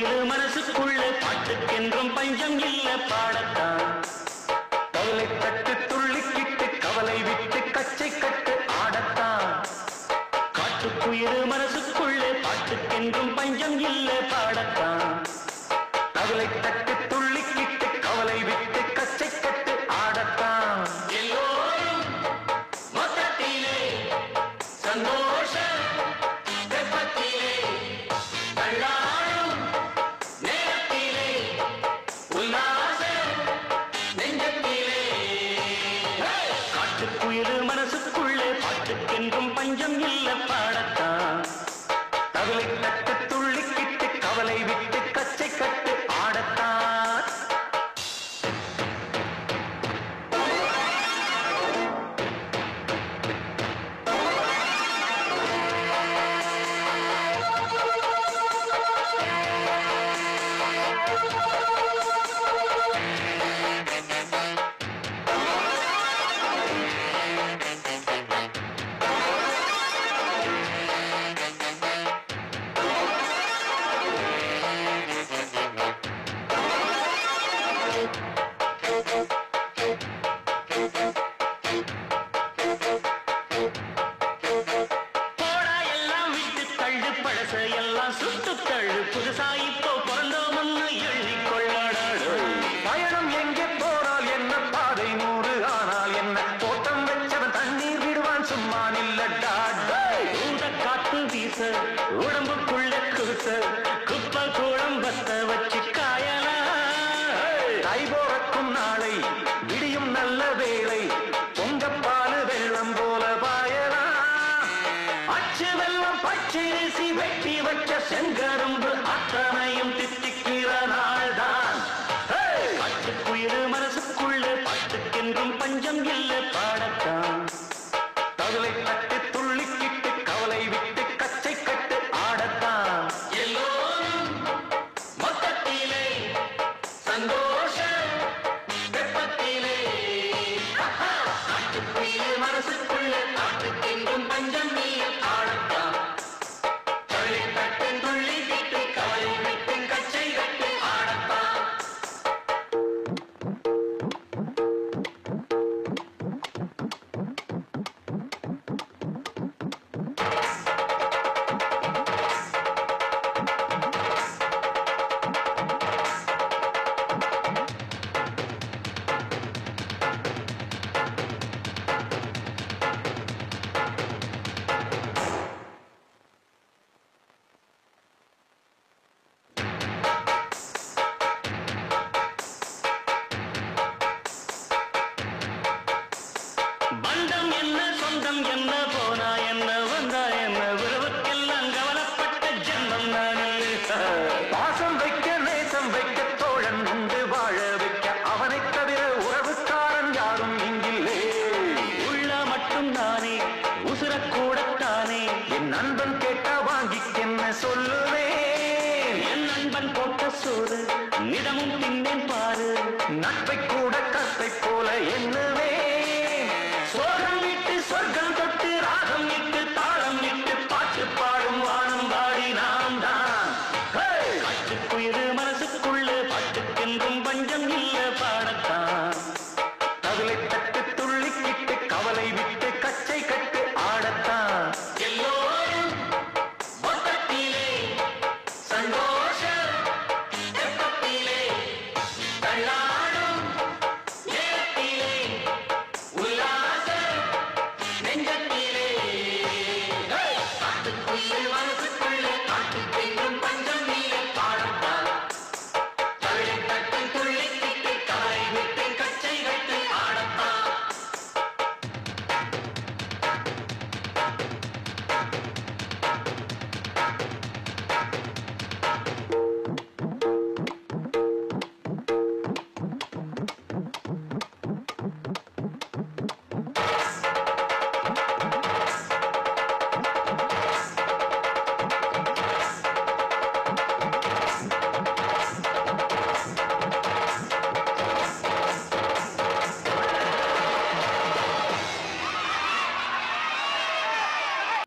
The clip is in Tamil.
காட்டுக்குயில் மனசுக்குள்ள பாட்டுக்கென்றும் பஞ்சம் இல்ல பாடத்தான் கவலை தட்டு துள்ளிக்கிட்டு கவலை விட்டு கச்சை கட்டு ஆடத்தான் காட்டுக்குயில் மனசுக்குள்ள பாட்டுக்கென்றும் பஞ்சம் இல்ல பாடத்தான் கவலை தட்டு துள்ளிக்கிட்டு கவலை விட்டு கச்சை கட்டு ஆடத்தான் எல்லோரும் மொத்தத்திலே சந்தோஷ வெப்பத்திலே தள்ளாடும் நேரத்திலே உல்லாச நெஞ்சத்திலே காட்டுக்குயில் மனசுக்குள்ளே பாட்டுக்கென்றும் பஞ்சம் இல்ல பாடத்தான் கவலை தட்டு துள்ளிக்கிட்டு கவலை விட்டு கச்சை கட்டு ஆடத்தான் எல்லாம் சுட்டு தள்ளு புதுசா இப்போ பிறந்தோம்னு எண்ணிக்கொள்ளாடு பயணம் எங்கே போனால் என்ன பாதை 100 ஆனால் என்ன தோட்டம் வச்சவன் தண்ணீர் விடுவான் சும்மா நில்லடா ஊத காத்து வீச உடம்புக்குள்ள கூச குப்பை கூடம் பத்த வச்சு காயலாம் கை போறக்கும் நாளை விடியும் நல்ல வேளை பொங்கப்பாலு வெள்ளம் போல பாயலாம் அச்சு வெள்ளம் பச்சரிசி வெட்டி வச்ச செங்கரும்பு அத்தனையும் தித்திக்கிற நாள்தான் காட்டுக்குயில் மனசுக்குள்ள பாட்டுக்கென்றும் பஞ்சம் இல்ல பாடத்தான் கவலை தட்டு துள்ளிக்கிட்டு கவலை விட்டு கச்சை கட்டு ஆடத்தான் எல்லோரும் மொத்தத்திலே சந்தோஷ வெப்பத்திலே காட்டுக்குயில் மனசுக்குள்ள பாட்டுக்கென்றும் பஞ்சம் இல்ல பாடத்தான் கவலை தட்டு துள்ளிக்கிட்டு கவலை விட்டு கச்சை கட்டு ஆடத்தான் பந்தம் என்ன சொந்தம் என்ன போனா என்ன வந்தா என்ன உறவுக்கெல்லாம் கவலைப்பட்ட ஜென்மம் நானே பாசம் வைக்க நேசம் வைக்க தோழன் உண்டு வாழ வைக்க அவனை தவிர உறவுக்காரன் யாரும் இங்கில்லே உள்ள மட்டும் நானே உசுரக்கூடத்தானே என் நண்பன் கேட்டா வாங்கிக்கென்ன சொல்லுவேன் என் நண்பன் போட்ட சோறு நிதமும் தின்னேன் பாரு நட்பை கூட கத்தை போல என்ன